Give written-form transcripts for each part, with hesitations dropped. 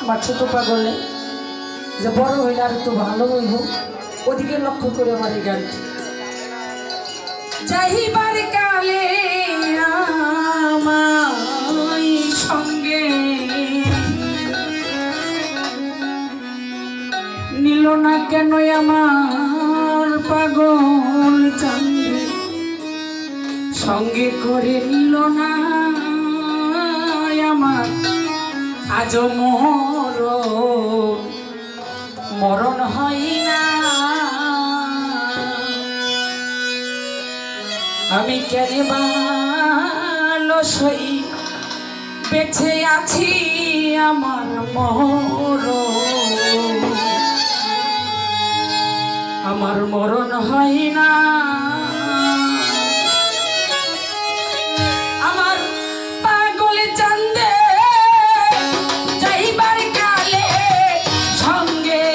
বা ছোট পাগলে যে বড় হইলে আর একটু ভালো হইব, ওদিকে লক্ষ্য করে আমার এই গান। যাইবার কালে আমায় সঙ্গে নিল না কেন আমার পাগল চাঁদে, সঙ্গে করে নিল না আমার আজ মরণ হয় না। আমি কেন ভালো সই বেঁচে আছি আমার মরণ হয় না। আমার পাগল চাঁদে যাইবার কালে সঙ্গে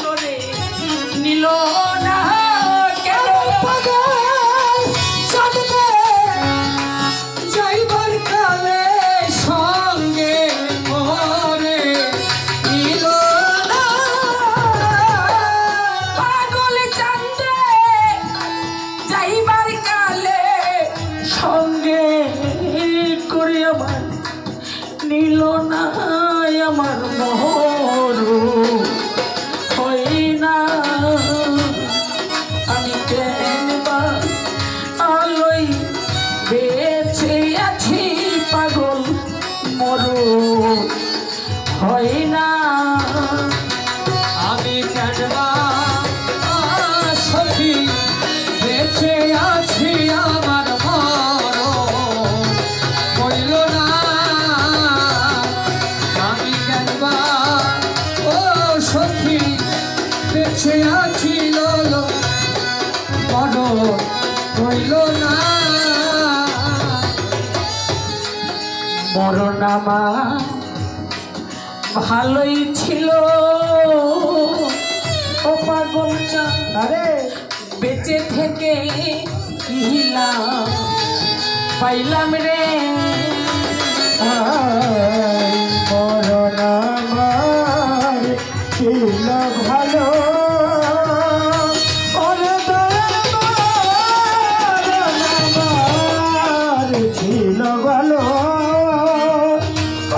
করে নিল না কেন পাগল চাঁদে যাইবার কালে সঙ্গে করে নিল না। পাগল চাঁদে যাইবার কালে সঙ্গে করে আমার নিল না আমার মরণ হয় না। আমি কেন বা আলোয় বেঁচে আছি পাগল মরণ হয় না। আমি কেন বা সখী বেঁচে আছি আমার মরণ হইল না। আমি কেন বা ও সখী বেঁচে আছি মরণ হইল না। মরণ আমার ভালোই ছিল ও পাগল চাঁদ, আরে বেঁচে থেকে কি লাভ পাইলাম রে। মরণ আমার ছিল ভালো, ওরে দয়াল মরণ আমার ছিল ভালো।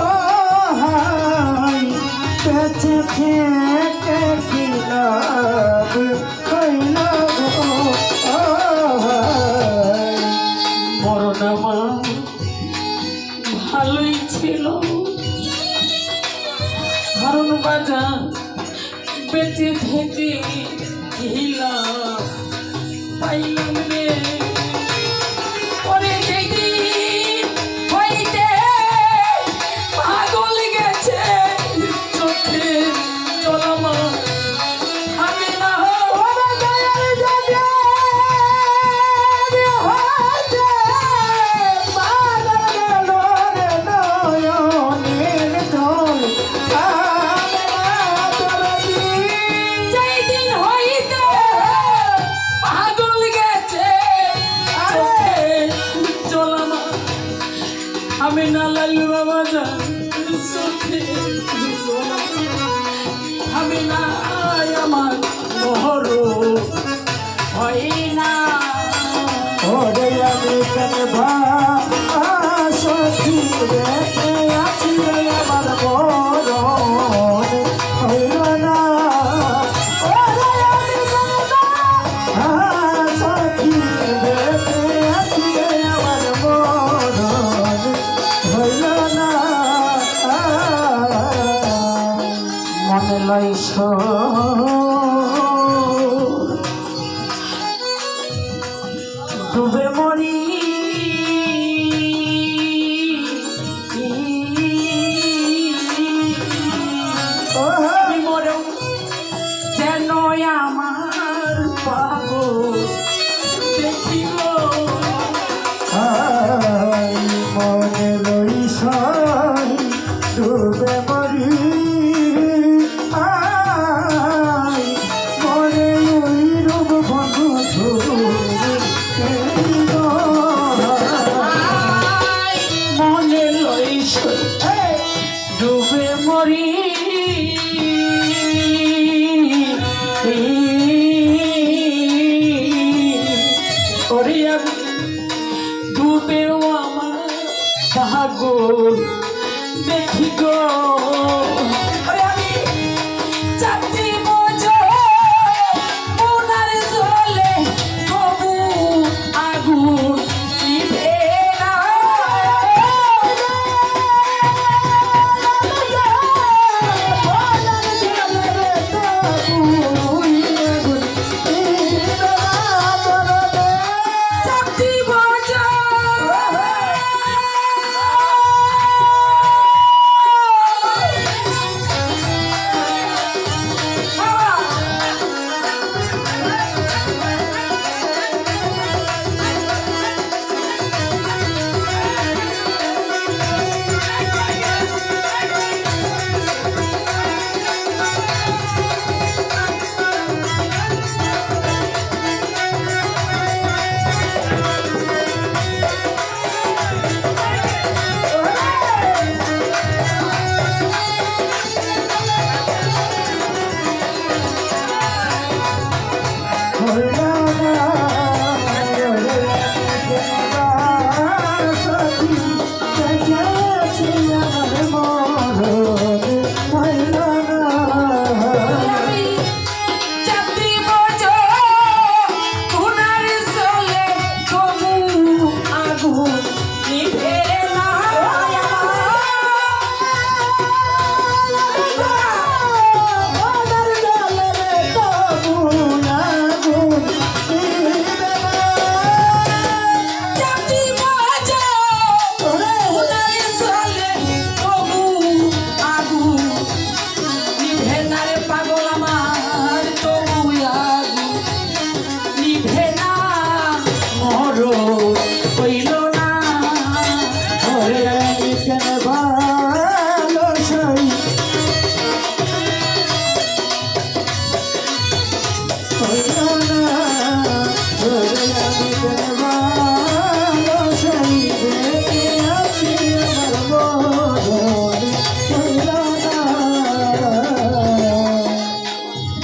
ও হাই বেঁচে থেকে কি লাভ হইল গো। ও হাই মরণ আমার ভালোই ছিল হারুন বাজার, বেঁচে থেকে কি লাভ পাইলাম রে। ওরে যেদিন হইতে পাগল গেছে চোখে জল আমার, আমি না ওরে দয়াল যদি হইতে পাগল গেল রে নয়নের জল যেদিন হইতে পাগল গেছে চোখে জল আমার, আমি না লালু বাবা যান চোখে জল আমার, আমি না আমার মরণ হয় না। ওরে আমি কেন সখী বেঁচে আছি আমার মরণ হইল না। ওরে আমি কেন সখী বেঁচে আছি আমার মরণ হইল না। মনে লয় ডুবে মরি মরেও যেন আমার পাগল দেখিব। মনে লইস ডুবে মরি মরে ওই রূপ বন্ধু মনে লইস ডুবে দেখি গো ওরে আমি চাকরি বোঝো ওনার জলে তবু আগুন নিভে না চাকরি বোঝো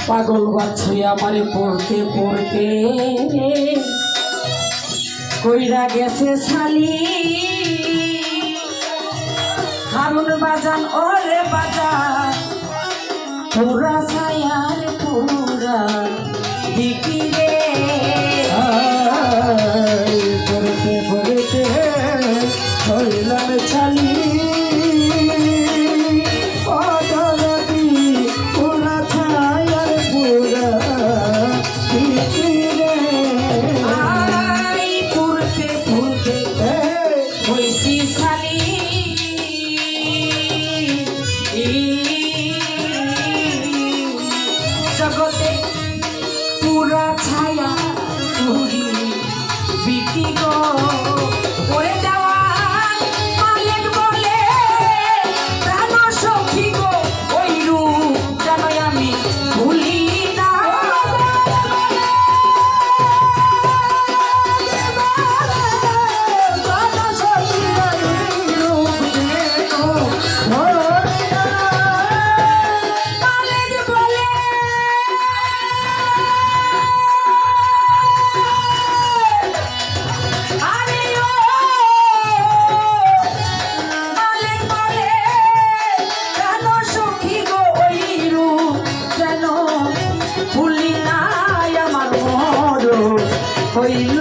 পাগল বাচ্চা আমারে পড়তে পড়তে কইরা গেছে শালি হারুন বাজান ওরে বাজান পুরা ছায়ার পুরা দিকি রে পড়তে পড়তে হইলাম ছালি জগতে পুরা ছায়া তুরি বিকি গো ওরে দেওয়ান মালিক বলে প্রাণ সখী গো ওই রূপ যেন আমি ভুলি না হইল